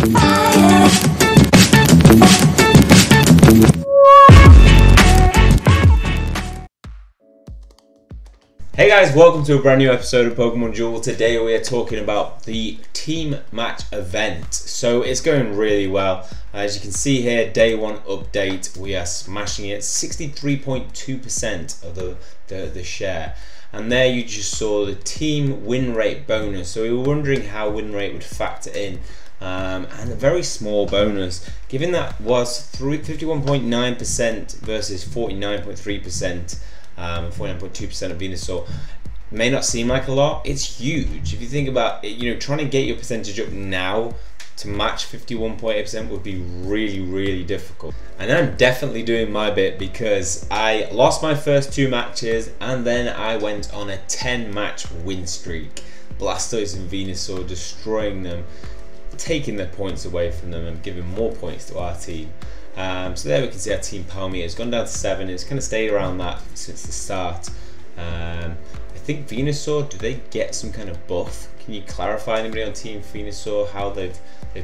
Hey guys, welcome to a brand new episode of Pokemon Duel. Today we are talking about the team match event. So it's going really well. As you can see here, day one update, we are smashing it, 63.2% of the share. And there you just saw the team win rate bonus. So we were wondering how win rate would factor in. And a very small bonus, given that was 51.9% versus 49.3%. 49.2% of Venusaur may not seem like a lot. It's huge if you think about it. You know, trying to get your percentage up now to match 51.8% would be really difficult. And I'm definitely doing my bit because I lost my first 2 matches and then I went on a 10-match win streak. Blastoise and Venusaur destroying them, taking their points away from them and giving more points to our team. So there we can see our team power meter has gone down to 7. It's kind of stayed around that since the start. I think Venusaur, do they get some kind of buff? Can you clarify, anybody on Team Venusaur, how they've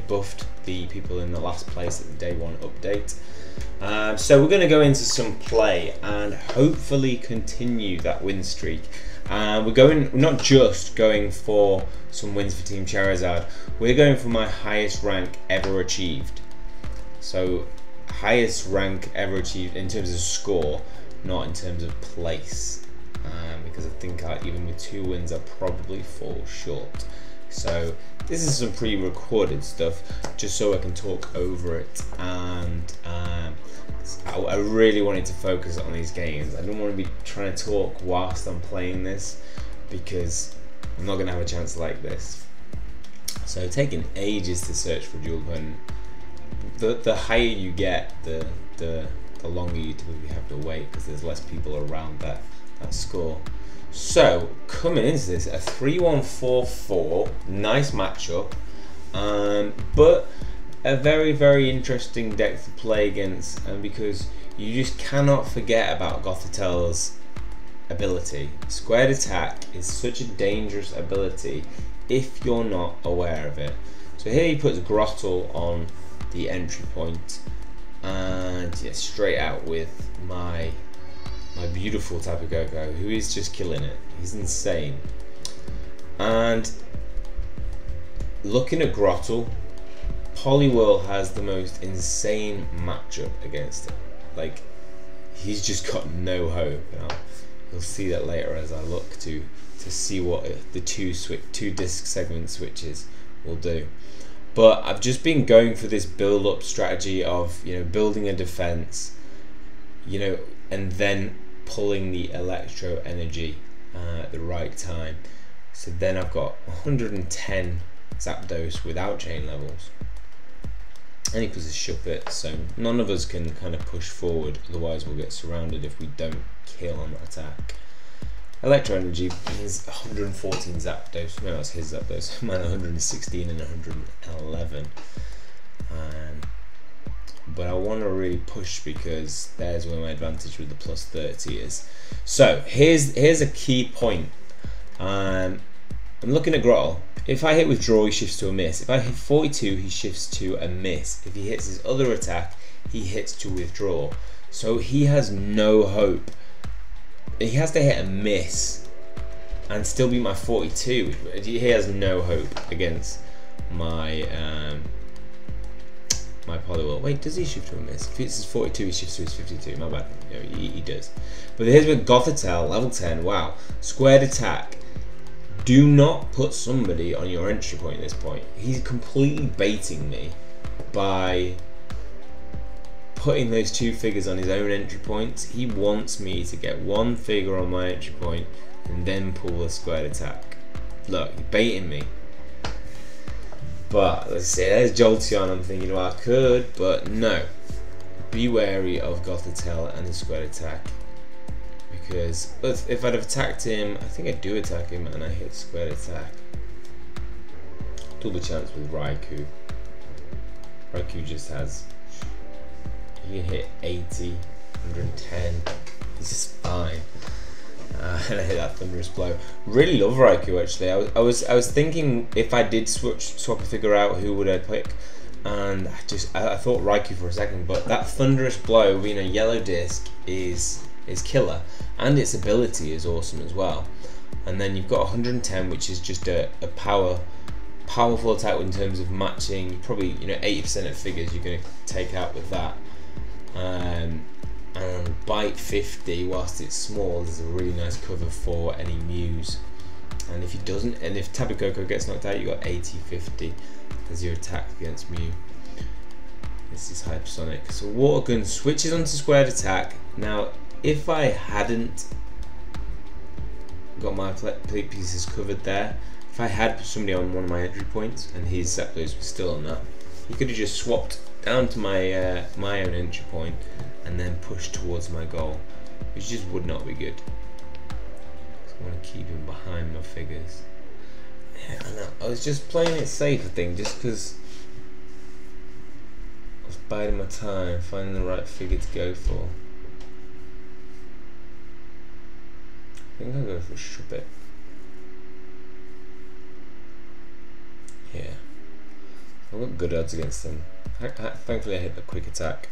buffed the people in the last place at the day 1 update? So we're going to go into some play and hopefully continue that win streak. We're not just going for some wins for Team Charizard, we're going for my highest rank ever achieved. So highest rank ever achieved in terms of score, not in terms of place, because I think even with 2 wins I probably fall short. So this is some pre-recorded stuff just so I can talk over it, and I really wanted to focus on these games. I don't want to be trying to talk whilst I'm playing this because I'm not going to have a chance like this. So taking ages to search for a dual opponent. The higher you get, the longer you typically have to wait because there's less people around that score. So coming into this, a 3-1-4-4, nice matchup, but a very interesting deck to play against, because you just cannot forget about Gothitel's ability. Squared attack is such a dangerous ability if you're not aware of it. So here he puts Grottle on the entry point, and yeah, straight out with my beautiful Tapu Koko, who is just killing it. He's insane. And looking at Grottle, Poliwhirl has the most insane matchup against it. Like, he's just got no hope. You'll see that later as I look to see what the two disc segment switches will do. But I've just been going for this build-up strategy of, you know, building a defense, you know, and then pulling the electro energy at the right time. So then I've got 110 Zapdos without chain levels. And he puts a Shuppet, so none of us can kind of push forward, otherwise we'll get surrounded if we don't kill on attack. Electro Energy is 114 Zapdos. No, that's his Zapdos. Mine 116 and 111. But I want to really push because there's where my advantage with the plus 30 is. So here's a key point. I'm looking at Grottle. If I hit withdraw, he shifts to a miss. If I hit 42, he shifts to a miss. If he hits his other attack, he hits to withdraw. So he has no hope. He has to hit a miss and still be my 42. He has no hope against my my Poliwhirl. Wait, does he shift to a miss? If it's his 42, he shifts to his 52. My bad. Yeah, he does. But here's with Gothitelle, level 10. Wow, squared attack. Do not put somebody on your entry point at this point. He's completely baiting me by putting those 2 figures on his own entry points. He wants me to get 1 figure on my entry point and then pull a squared attack. Look, he's baiting me. But let's see, there's Jolteon. I'm thinking, well, I could, but no. Be wary of Gothitelle and the squared attack, because if I'd have attacked him, I think I do attack him and I hit squared attack. Double chance with Raikou. Raikou just has, you can hit 80, 110, he's just fine. And I hit that thunderous blow. Really love Raikou actually. I was thinking if I did swap a figure out, who would I pick? and I thought Raikou for a second, but that thunderous blow being a yellow disc is killer, and its ability is awesome as well. And then you've got 110, which is just a powerful attack in terms of matching. Probably 80% of figures you're going to take out with that. And bite 50, whilst it's small, is a really nice cover for any Mews. And if he doesn't, and if Tapu Koko gets knocked out, you got 80-50 as your attack against Mew. This is hypersonic. So Water Gun switches onto squared attack. Now, if I hadn't got my pieces covered there, if I had somebody on one of my entry points and his Zapdos was still on that, he could have just swapped down to my my own entry point and then pushed towards my goal, which just would not be good. So I want to keep him behind my figures. Yeah, I know. I was just playing it safe, I think, just because I was biding my time, finding the right figure to go for. I think I'll go for Shuppet. Yeah. I've got good odds against them. Thankfully I hit the quick attack.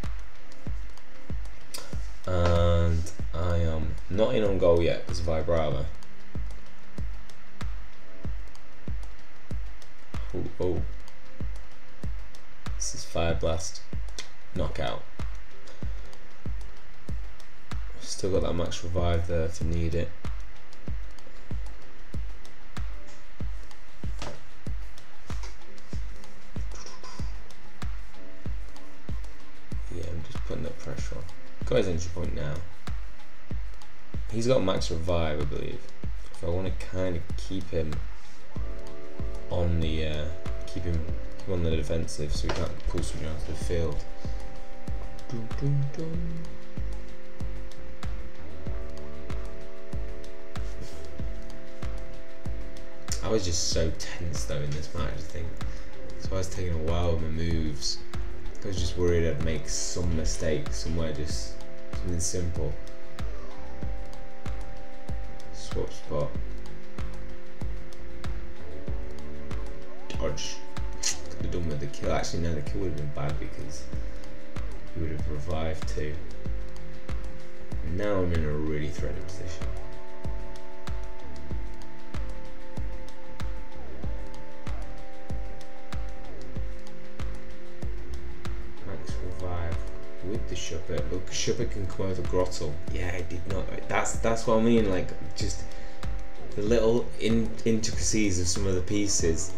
And I am not in on goal yet because of Vibrava. Oh. This is Fire Blast. Knockout. Still got that max revive there if you need it. Yeah, I'm just putting that pressure on. Got his entry point now. He's got max revive, I believe. So I want to kind of keep him on the keep him on the defensive, so he can't pull something onto the field. Dun, dun, dun. I was just so tense though in this match, I think. So I was taking a while with my moves. I was just worried I'd make some mistake somewhere, just something simple. Swap spot. Dodge. Could have done with the kill. Actually no, the kill would have been bad because he would have revived too. And now I'm in a really threatening position. With the Shuppet, look, Shuppet can come over Grottle. Yeah, I did not. That's what I mean. Like, just the little intricacies of some of the pieces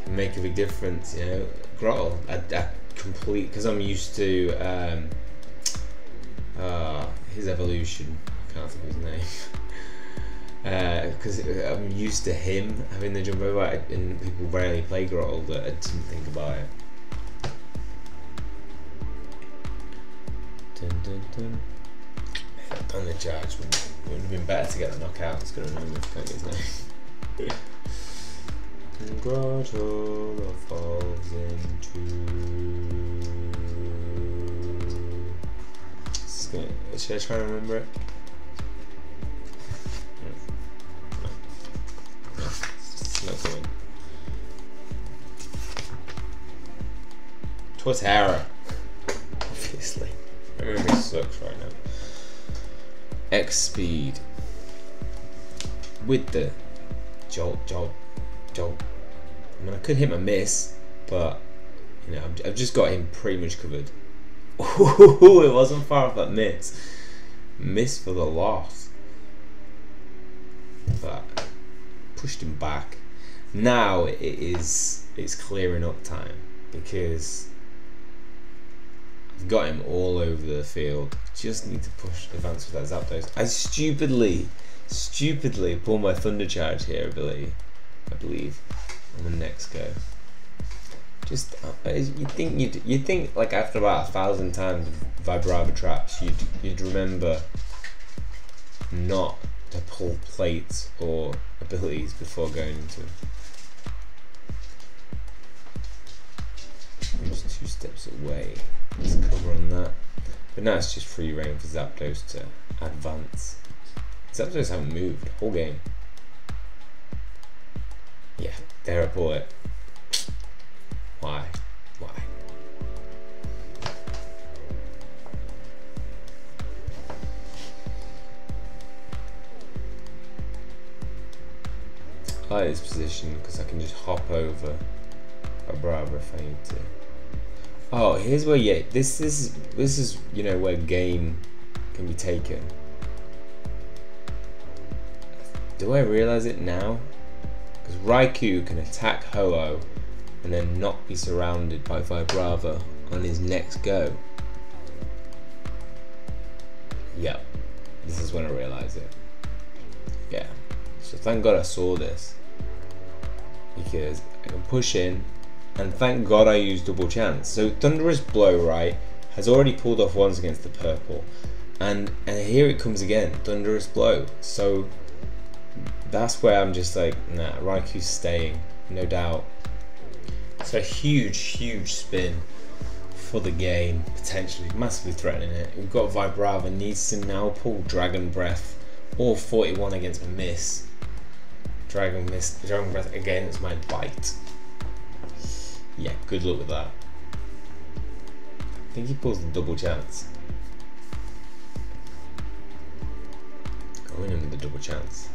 can make a big difference. You know, Grottle, I complete, because I'm used to his evolution. I can't think of his name. Because I'm used to him having the jump over, and people rarely play Grottle, that I didn't think about it. Dun, dun, dun. Done the charge. Would have been better to get the knockout. It's gonna remember if I can't get his name. Grottle evolves into. Should I try and remember it? No, it's not going. Torterra. Obviously. My memory sucks right now. X speed with the jolt. I mean, I could hit my miss, but you know, I've just got him pretty much covered. Ooh, it wasn't far off that miss. Miss for the loss, but pushed him back. Now it's clearing up time because I've got him all over the field. Just need to push advance with that Zapdos. I stupidly pull my Thunder Charge here ability, I believe, on the next go. Just you'd think like after about 1,000 times of Vibrava traps, you'd remember not to pull plates or abilities before going into them. I'm just 2 steps away. Let's cover on that. But now it's just free reign for Zapdos to advance. Zapdos haven't moved the whole game. Yeah, there I pull it. Why? I like this position because I can just hop over a Bravo if I need to. Oh, here's where this is you know where game can be taken. Do I realize it now? Because Raikou can attack Ho-Oh and then not be surrounded by Vibrava on his next go. Yep, this is when I realize it. Yeah, so thank God I saw this, because I can push in, and thank God I used double chance. So Thunderous Blow, right, has already pulled off once against the purple, and here it comes again, Thunderous Blow. So that's where I'm just like, nah, Raikou's staying, no doubt. So huge spin for the game, potentially massively threatening it. We've got Vibrava needs to now pull Dragon Breath or 41 against Miss. Dragon Breath against my Bite. Yeah, good luck with that. I think he pulls the double chance. Going in with the double chance.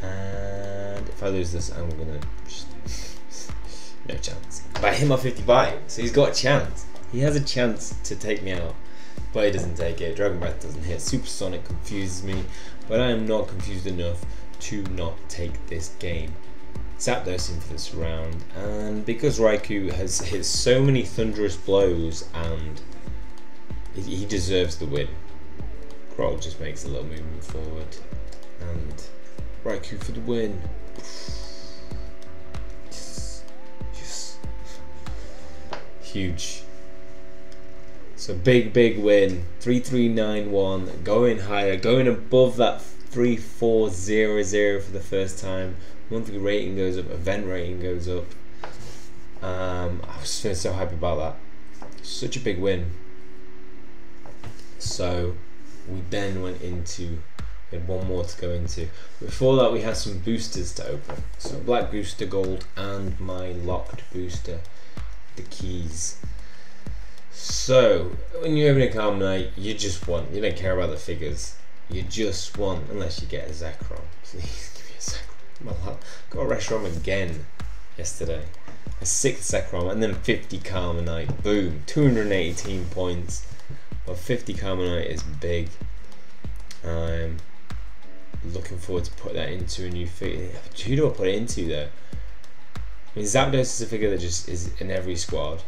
And if I lose this, I'm gonna just no chance. But I hit my 50 bite, so he's got a chance. He has a chance to take me out, but he doesn't take it. Dragon Breath doesn't hit. Supersonic confuses me, but I am not confused enough to not take this game. Zapdos for this round, and because Raikou has hit so many thunderous blows, and he deserves the win. Grog just makes a little movement forward, and Raikou for the win. Yes. Huge. So big win. 3391, going higher, going above that 3400 for the first time. Monthly rating goes up, event rating goes up. I was feeling so happy about that. Such a big win. So we then went into, we had one more to go into. Before that we had some boosters to open. So Black Booster Gold and my locked booster, the keys. So when you open a Carmenite, you just want, you don't care about the figures. You just want, unless you get a Zekrom. Please give me a Zekrom. Got a Reshiram again yesterday. A 6th Zekrom and then 50 Carmenite. Boom, 218 points. Well, 50 Carmenite is big. I'm looking forward to put that into a new figure. Who do I put it into though? I mean, Zapdos is a figure that just is in every squad.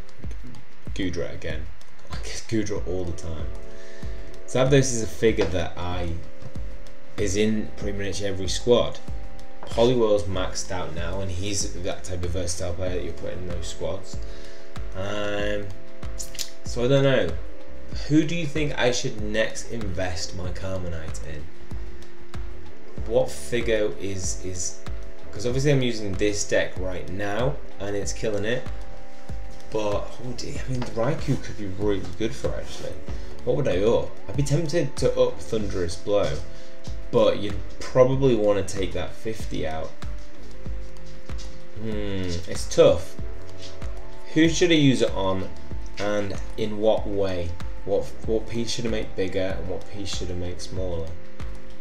Goodra again. I guess Goodra all the time. Zapdos is a figure that is in pretty much every squad. Poliwhirl's maxed out now, and he's that type of versatile player that you put in those squads. So I don't know. Who do you think I should next invest my Carmenite in? What figure is because obviously I'm using this deck right now and it's killing it. But oh dear, I mean, the Raikou could be really good for it, actually. What would I up? I'd be tempted to up Thunderous Blow, but you'd probably want to take that 50 out. It's tough. Who should I use it on, and in what way? What piece should I make bigger, and what piece should I make smaller?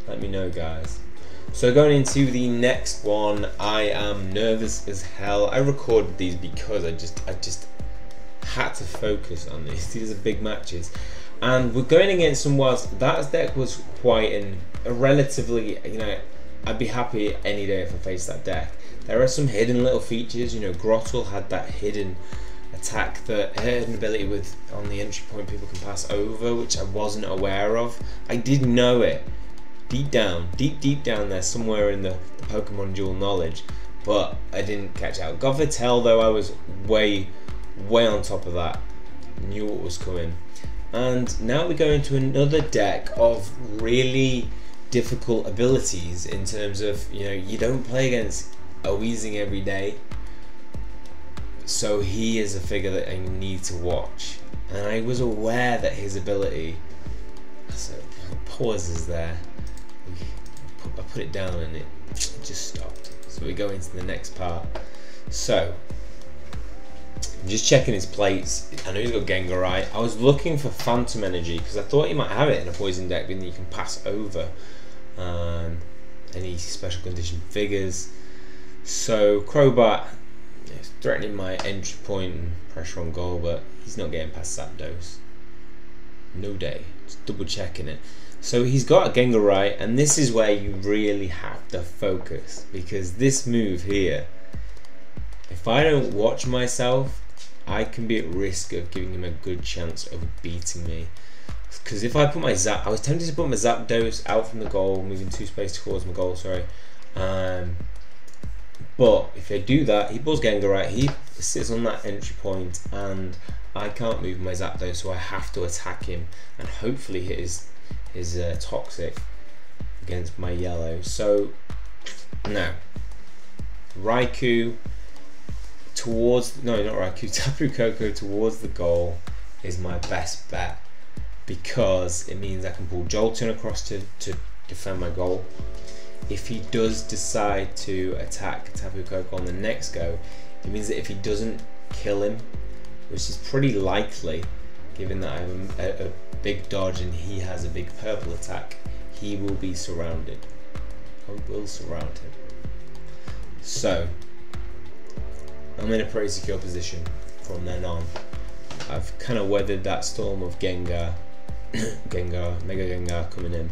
Let me know, guys. So going into the next one, I am nervous as hell. I recorded these because I just had to focus on these. These are big matches, and we're going against some whilst that deck was quite a relatively, you know, I'd be happy any day if I faced that deck. There are some hidden little features, you know. Grottle had that hidden attack, that hidden ability with on the entry point people can pass over, which I wasn't aware of. I did know it deep down there somewhere in the Pokemon dual knowledge, but I didn't catch out. Gothitelle though, I was way on top of that, knew what was coming. And now we go into another deck of really difficult abilities in terms of, you know, you don't play against a Weezing every day, so he is a figure that I need to watch. And I was aware that his ability, so pauses there, I put it down and it just stopped. So we go into the next part. So I'm just checking his plates. I know he's got Gengarite. I was looking for Phantom Energy because I thought he might have it in a poison deck, but then you can pass over. any special condition figures. So Crobat is threatening my entry point and pressure on goal, but he's not getting past Zapdos. No day. Just double checking it. So he's got a Gengar, and this is where you really have to focus, because this move here, if I don't watch myself, I can be at risk of giving him a good chance of beating me. Because if I put my I was tempted to put my Zapdos out from the goal, moving 2 space towards my goal, sorry. But if I do that, he pulls Gengar, he sits on that entry point, and I can't move my Zapdos, so I have to attack him and hopefully hit his Toxic against my yellow. So now Raikou towards, no, not Raikou, Tapu Koko towards the goal is my best bet, because it means I can pull Jolteon across to defend my goal. If he does decide to attack Tapu Koko on the next go, it means that if he doesn't kill him, which is pretty likely given that I'm a big dodge and he has a big purple attack, he will be surrounded. I will surround him. So I'm in a pretty secure position from then on. I've kind of weathered that storm of Gengar, Mega Gengar coming in.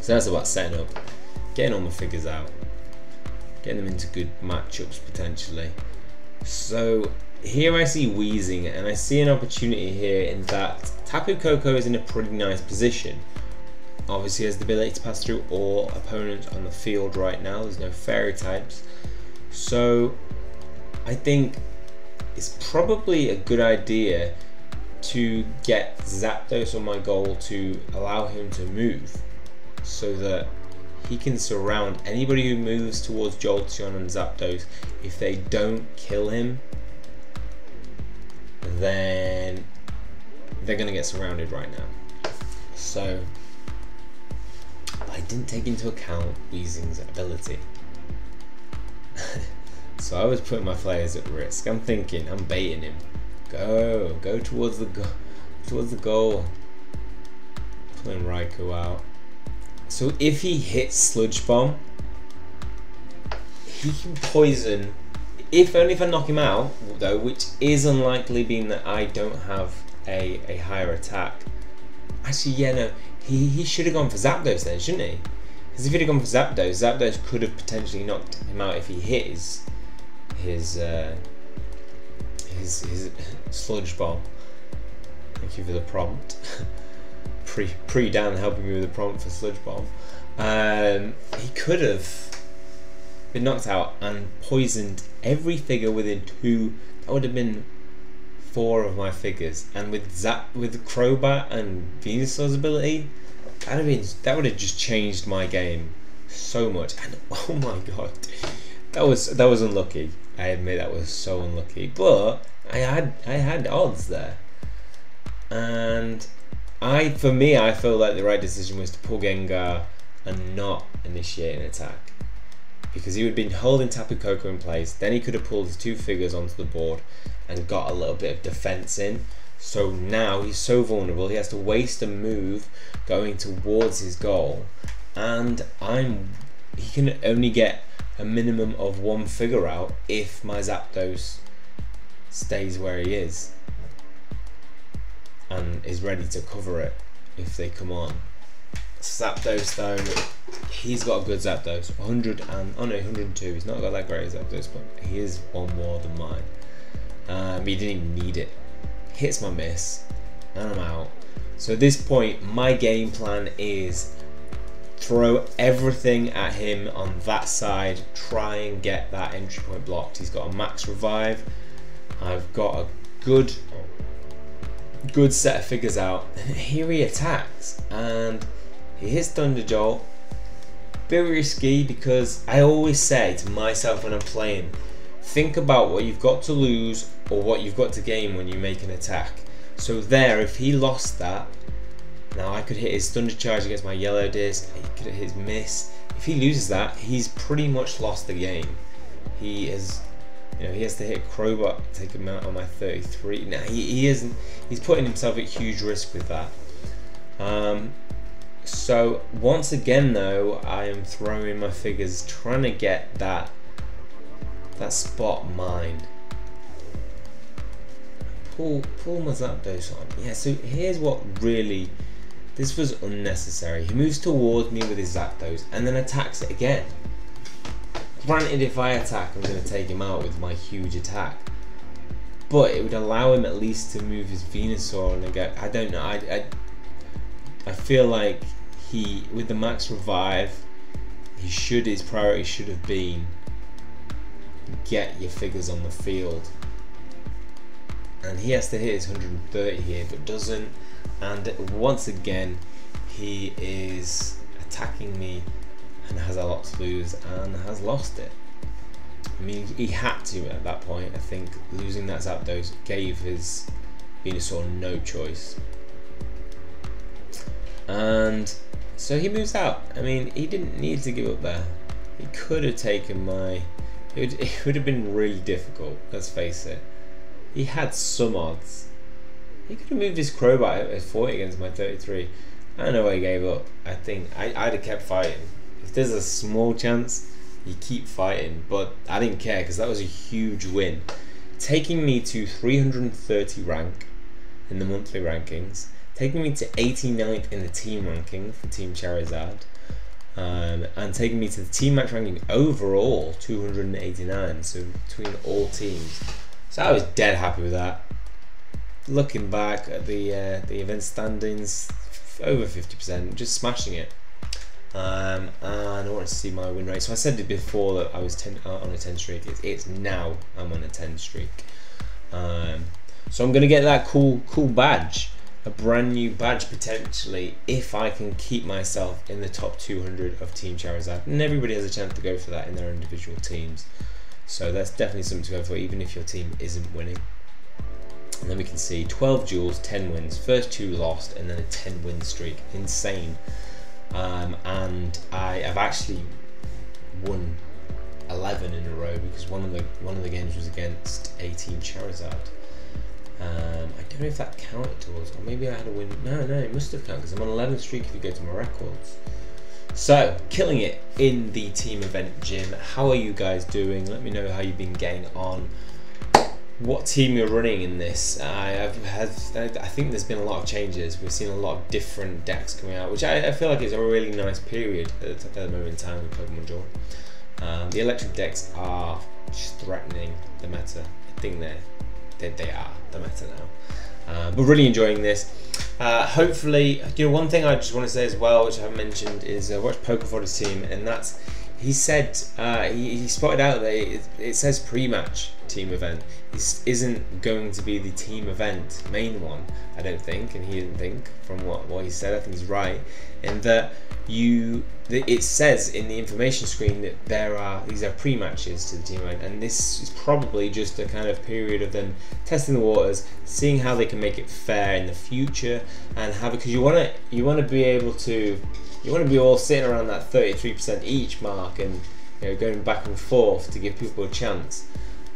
So that's about setting up, getting all my figures out, getting them into good matchups potentially. So here I see Weezing, and I see an opportunity here in that Tapu Koko is in a pretty nice position. Obviously has the ability to pass through all opponents on the field right now. There's no fairy types. So I think it's probably a good idea to get Zapdos on my goal to allow him to move, so that he can surround anybody who moves towards Jolteon and Zapdos. If they don't kill him, then they're going to get surrounded right now. So I didn't take into account Weezing's ability. So I was putting my players at risk. I'm thinking, I'm baiting him. Go towards the goal. Pulling Raikou out. So if he hits Sludge Bomb, he can poison. If only if I knock him out, though, which is unlikely, being that I don't have a higher attack. Actually, yeah, no, he should have gone for Zapdos then, shouldn't he? Because if he'd have gone for Zapdos, Zapdos could have potentially knocked him out if he hit his Sludge Bomb. Thank you for the prompt. Pre-Dan helping me with the prompt for Sludge Bomb. He could have been knocked out and poisoned every figure within 2. That would have been 4 of my figures. And with Crobat and Venusaur's ability, that would have just changed my game so much. And oh my god, that was unlucky. I admit that was so unlucky, but I had odds there, and for me I feel like the right decision was to pull Gengar and not initiate an attack, because he would have been holding Tapu Koko in place. Then he could have pulled his 2 figures onto the board and got a little bit of defense in. So now he's so vulnerable, he has to waste a move going towards his goal, and he can only get a minimum of 1 figure out if my Zapdos stays where he is and is ready to cover it if they come on. Zapdos though, he's got a good Zapdos, 102. He's not got that great Zapdos, but he is 1 more than mine. He didn't even need it. Hits my miss, and I'm out. So at this point, my game plan is throw everything at him on that side, try and get that entry point blocked. He's got a max revive. I've got a good set of figures out. Here he attacks and he hits Thunder Jolt. Very risky, because I always say to myself when I'm playing, think about what you've got to lose or what you've got to gain when you make an attack. So there, if he lost that, now I could hit his Thunder Charge against my yellow disc, he could hit his miss. If he loses that, he's pretty much lost the game. He has to hit Crobat, take him out on my 33. Now he's putting himself at huge risk with that. So once again though, I am throwing my figures, trying to get that spot mine. Pull my Zapdos on. Yeah, so here's what really, this was unnecessary. He moves towards me with his Zapdos and then attacks it again. Granted, if I attack, I'm going to take him out with my huge attack. But it would allow him at least to move his Venusaur and go, I don't know, I feel like he, with the max revive, his priority should have been get your figures on the field. And he has to hit his 130 here, but doesn't. And once again, he is attacking me and has a lot to lose and has lost it. I mean, he had to at that point. I think losing that Zapdos gave his Venusaur no choice. And so he moves out. I mean, he didn't need to give up there. He could have taken my... It would have been really difficult, let's face it. He had some odds. He could have moved his Crobat at 40 against my 33. I don't know why he gave up. I think I'd have kept fighting. If there's a small chance, you keep fighting. But I didn't care because that was a huge win. Taking me to 330 rank in the monthly rankings. Taking me to 89th in the team ranking for Team Charizard. And taking me to the team match ranking overall 289. So between all teams. So I was dead happy with that. Looking back at the event standings, over 50%, just smashing it. And I wanted to see my win rate. So I said it before that I was on a 10 streak. It's now I'm on a 10 streak. So I'm gonna get that cool badge, a brand new badge potentially, if I can keep myself in the top 200 of Team Charizard. And everybody has a chance to go for that in their individual teams. So that's definitely something to go for, even if your team isn't winning. And then we can see 12 duels, 10 wins, first 2 lost, and then a 10 win streak. Insane. And I have actually won 11 in a row because one of the games was against a Team Charizard. I don't know if that counted towards, or maybe I had a win. No, it must have counted because I'm on 11 streak if you go to my records. So, killing it in the team event gym. How are you guys doing? Let me know how you've been getting on. What team you're running in this. I think there's been a lot of changes. We've seen a lot of different decks coming out, which I feel like is a really nice period at the moment in time with Pokemon Duel. The electric decks are just threatening the meta. I think they are the meta now. But really enjoying this. Hopefully, one thing I just want to say as well, which I haven't mentioned, is watch Pokefodd's team, and that's, he said, he spotted out that it says pre-match team event. This isn't going to be the team event main one, I don't think, and he didn't think from what he said. I think he's right in that it says in the information screen that these are pre-matches to the team event, and this is probably just a kind of period of them testing the waters, seeing how they can make it fair in the future, and because you want to be able to, you want to be all sitting around that 33% each mark, and going back and forth to give people a chance.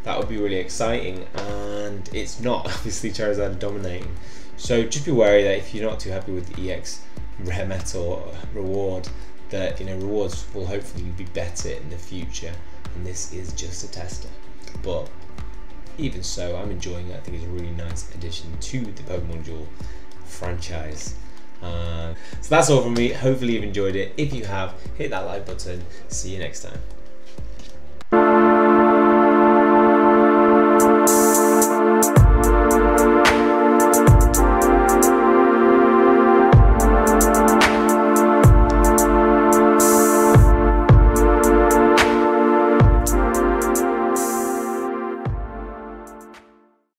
That would be really exciting, and it's not. Obviously Charizard dominating, so just be wary that if you're not too happy with the EX rare metal reward, that rewards will hopefully be better in the future, and this is just a tester. But even so, I'm enjoying it. I think it's a really nice addition to the Pokemon Duel franchise. So that's all from me. Hopefully you've enjoyed it. If you have, hit that like button. See you next time.